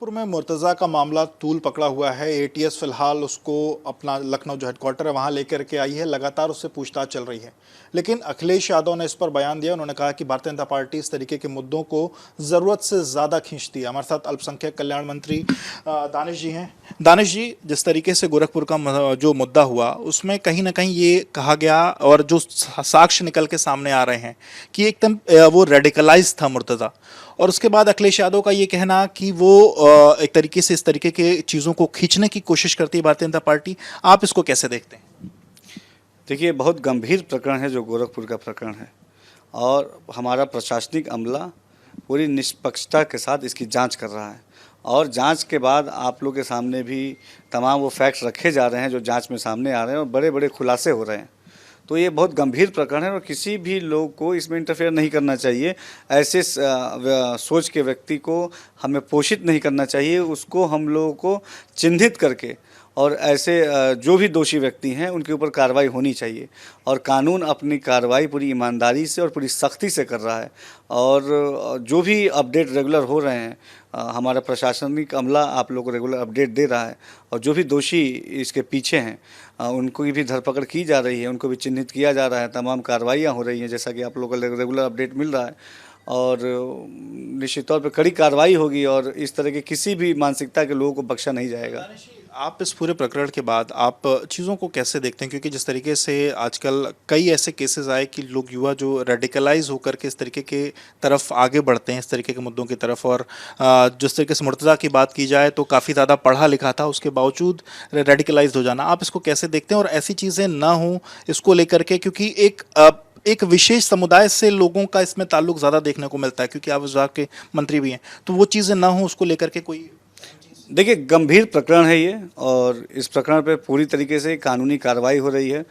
गोरखपुर में मुर्तज़ा का मामला तूल पकड़ा हुआ है। एटीएस फिलहाल उसको अपना लखनऊ जो हेडक्वार्टर है वहां लेकर के आई है, लगातार उससे पूछताछ चल रही है। लेकिन अखिलेश यादव ने इस पर बयान दिया। उन्होंने कहा कि भारतीय जनता पार्टी इस तरीके के मुद्दों को ज़रूरत से ज़्यादा खींचती है। हमारे साथ अल्पसंख्यक कल्याण मंत्री दानिश जी हैं। दानिश जी, जिस तरीके से गोरखपुर का जो मुद्दा हुआ उसमें कहीं ना कहीं ये कहा गया और जो साक्ष्य निकल के सामने आ रहे हैं कि एकदम वो रेडिकलाइज था मुर्तज़ा, और उसके बाद अखिलेश यादव का ये कहना कि वो एक तरीके से इस तरीके के चीज़ों को खींचने की कोशिश करती है भारतीय जनता पार्टी। आप इसको कैसे देखते हैं? देखिए, बहुत गंभीर प्रकरण है जो गोरखपुर का प्रकरण है, और हमारा प्रशासनिक अमला पूरी निष्पक्षता के साथ इसकी जांच कर रहा है। और जांच के बाद आप लोग के सामने भी तमाम वो फैक्ट्स रखे जा रहे हैं जो जांच में सामने आ रहे हैं, और बड़े बड़े खुलासे हो रहे हैं। तो ये बहुत गंभीर प्रकरण है और किसी भी लोग को इसमें इंटरफेयर नहीं करना चाहिए। ऐसे सोच के व्यक्ति को हमें पोषित नहीं करना चाहिए। उसको हम लोगों को चिन्हित करके और ऐसे जो भी दोषी व्यक्ति हैं उनके ऊपर कार्रवाई होनी चाहिए। और कानून अपनी कार्रवाई पूरी ईमानदारी से और पूरी सख्ती से कर रहा है। और जो भी अपडेट रेगुलर हो रहे हैं, हमारा प्रशासनिक अमला आप लोगों को रेगुलर अपडेट दे रहा है। और जो भी दोषी इसके पीछे हैं उनको भी धरपकड़ की जा रही है, उनको भी चिन्हित किया जा रहा है, तमाम कार्रवाइयाँ हो रही हैं जैसा कि आप लोगों को रेगुलर अपडेट मिल रहा है। और निश्चित तौर पर कड़ी कार्रवाई होगी और इस तरह के किसी भी मानसिकता के लोगों को बख्शा नहीं जाएगा। आप इस पूरे प्रकरण के बाद आप चीज़ों को कैसे देखते हैं? क्योंकि जिस तरीके से आजकल कई ऐसे केसेस आए कि लोग युवा जो रेडिकलाइज होकर के इस तरीके के तरफ आगे बढ़ते हैं, इस तरीके के मुद्दों की तरफ। और जिस तरीके से मुर्तज़ा की बात की जाए तो काफ़ी ज़्यादा पढ़ा लिखा था, उसके बावजूद रेडिकलाइज हो जाना, आप इसको कैसे देखते हैं? और ऐसी चीज़ें ना हों इसको लेकर के, क्योंकि एक विशेष समुदाय से लोगों का इसमें ताल्लुक ज़्यादा देखने को मिलता है, क्योंकि आप उस विभाग के मंत्री भी हैं, तो वो चीज़ें ना हो उसको लेकर के कोई। देखिए, गंभीर प्रकरण है ये, और इस प्रकरण पे पूरी तरीके से कानूनी कार्रवाई हो रही है।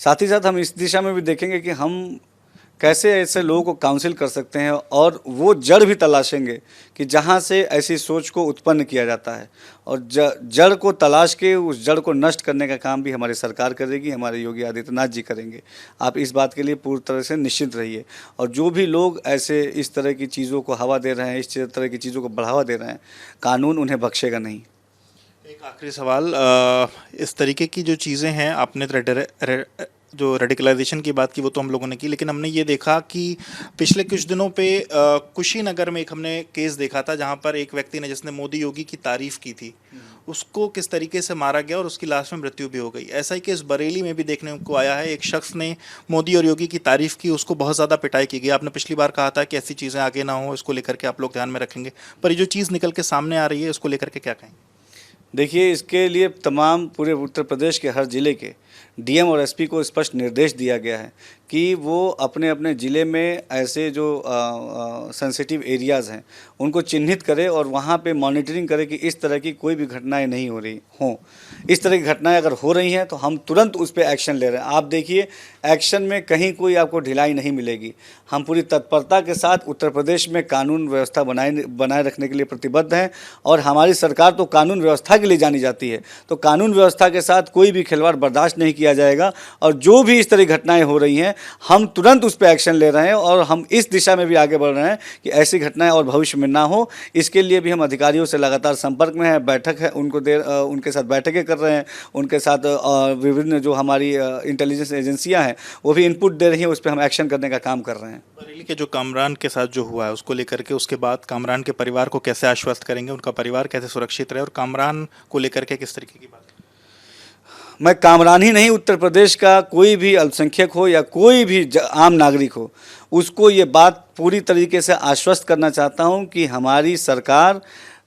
साथ ही साथ हम इस दिशा में भी देखेंगे कि हम कैसे ऐसे लोगों को काउंसिल कर सकते हैं, और वो जड़ भी तलाशेंगे कि जहाँ से ऐसी सोच को उत्पन्न किया जाता है। और जड़ को तलाश के उस जड़ को नष्ट करने का काम भी हमारी सरकार करेगी, हमारे योगी आदित्यनाथ जी करेंगे। आप इस बात के लिए पूरी तरह से निश्चिंत रहिए। और जो भी लोग ऐसे इस तरह की चीज़ों को हवा दे रहे हैं, इस तरह की चीज़ों को बढ़ावा दे रहे हैं, कानून उन्हें बख्शेगा नहीं। एक आखिरी सवाल, इस तरीके की जो चीज़ें हैं, आपने जो रेडिकलाइजेशन की बात की वो तो हम लोगों ने की, लेकिन हमने ये देखा कि पिछले कुछ दिनों पे कुशीनगर में एक हमने केस देखा था जहां पर एक व्यक्ति ने, जिसने मोदी योगी की तारीफ की थी, उसको किस तरीके से मारा गया और उसकी लाश में मृत्यु भी हो गई। ऐसा ही केस बरेली में भी देखने को आया है। एक शख्स ने मोदी और योगी की तारीफ की, उसको बहुत ज़्यादा पिटाई की गई। आपने पिछली बार कहा था कि ऐसी चीज़ें आगे ना हो, इसको लेकर के आप लोग ध्यान में रखेंगे, पर ये जो चीज़ निकल के सामने आ रही है इसको लेकर के क्या कहेंगे? देखिए, इसके लिए तमाम पूरे उत्तर प्रदेश के हर ज़िले के डीएम और एसपी को स्पष्ट निर्देश दिया गया है कि वो अपने अपने ज़िले में ऐसे जो सेंसिटिव एरियाज़ हैं उनको चिन्हित करें और वहाँ पे मॉनिटरिंग करें कि इस तरह की कोई भी घटनाएं नहीं हो रही हों। इस तरह की घटनाएं अगर हो रही हैं तो हम तुरंत उस पर एक्शन ले रहे हैं। आप देखिए, एक्शन में कहीं कोई आपको ढिलाई नहीं मिलेगी। हम पूरी तत्परता के साथ उत्तर प्रदेश में कानून व्यवस्था बनाए रखने के लिए प्रतिबद्ध हैं, और हमारी सरकार तो कानून व्यवस्था के लिए जानी जाती है। तो कानून व्यवस्था के साथ कोई भी खिलवाड़ बर्दाश्त नहीं किया जाएगा, और जो भी इस तरह की घटनाएं हो रही हैं हम तुरंत उस पर एक्शन ले रहे हैं। और हम इस दिशा में भी आगे बढ़ रहे हैं कि ऐसी घटनाएं और भविष्य में ना हो। इसके लिए भी हम अधिकारियों से लगातार संपर्क में हैं, बैठक है उनके साथ बैठकें कर रहे हैं, उनके साथ विभिन्न जो हमारी इंटेलिजेंस एजेंसियां हैं वो भी इनपुट दे रही हैं, उस पर हम एक्शन करने का काम कर रहे हैं। बरेली के जो कामरान के साथ जो हुआ है उसको लेकर के, उसके बाद कामरान के परिवार को कैसे आश्वस्त करेंगे, उनका परिवार कैसे सुरक्षित रहे, और कामरान को लेकर के किस तरीके की बात? मैं कामरान ही नहीं, उत्तर प्रदेश का कोई भी अल्पसंख्यक हो या कोई भी आम नागरिक हो, उसको ये बात पूरी तरीके से आश्वस्त करना चाहता हूँ कि हमारी सरकार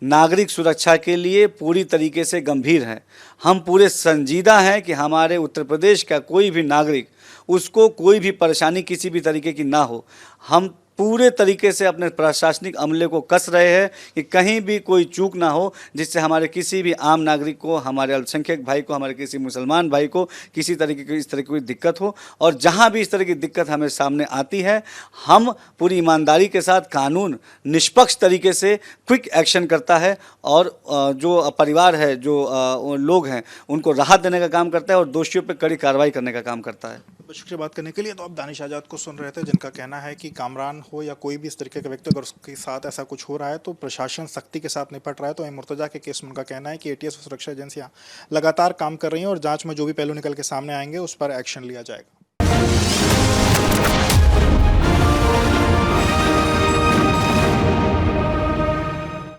नागरिक सुरक्षा के लिए पूरी तरीके से गंभीर है। हम पूरे संजीदा हैं कि हमारे उत्तर प्रदेश का कोई भी नागरिक, उसको कोई भी परेशानी किसी भी तरीके की ना हो। हम पूरे तरीके से अपने प्रशासनिक अमले को कस रहे हैं कि कहीं भी कोई चूक ना हो, जिससे हमारे किसी भी आम नागरिक को, हमारे अल्पसंख्यक भाई को, हमारे किसी मुसलमान भाई को किसी तरीके की इस तरह की कोई दिक्कत हो। और जहां भी इस तरह की दिक्कत हमें सामने आती है, हम पूरी ईमानदारी के साथ कानून निष्पक्ष तरीके से क्विक एक्शन करता है, और जो परिवार है, जो लोग हैं, उनको राहत देने का काम करता है, और दोषियों पर कड़ी कार्रवाई करने का काम करता है। शुक्रिया बात करने के लिए। तो अब दानिश आज़ाद को सुन रहे थे, जिनका कहना है कि कामरान हो या कोई भी इस तरीके का व्यक्ति अगर उसके साथ ऐसा कुछ हो रहा है तो प्रशासन सख्ती के साथ निपट रहा है। तो वहीं मुर्तजा के केस में उनका कहना है कि एटीएस और सुरक्षा एजेंसियां लगातार काम कर रही हैं और जांच में जो भी पहलू निकल के सामने आएंगे उस पर एक्शन लिया जाएगा।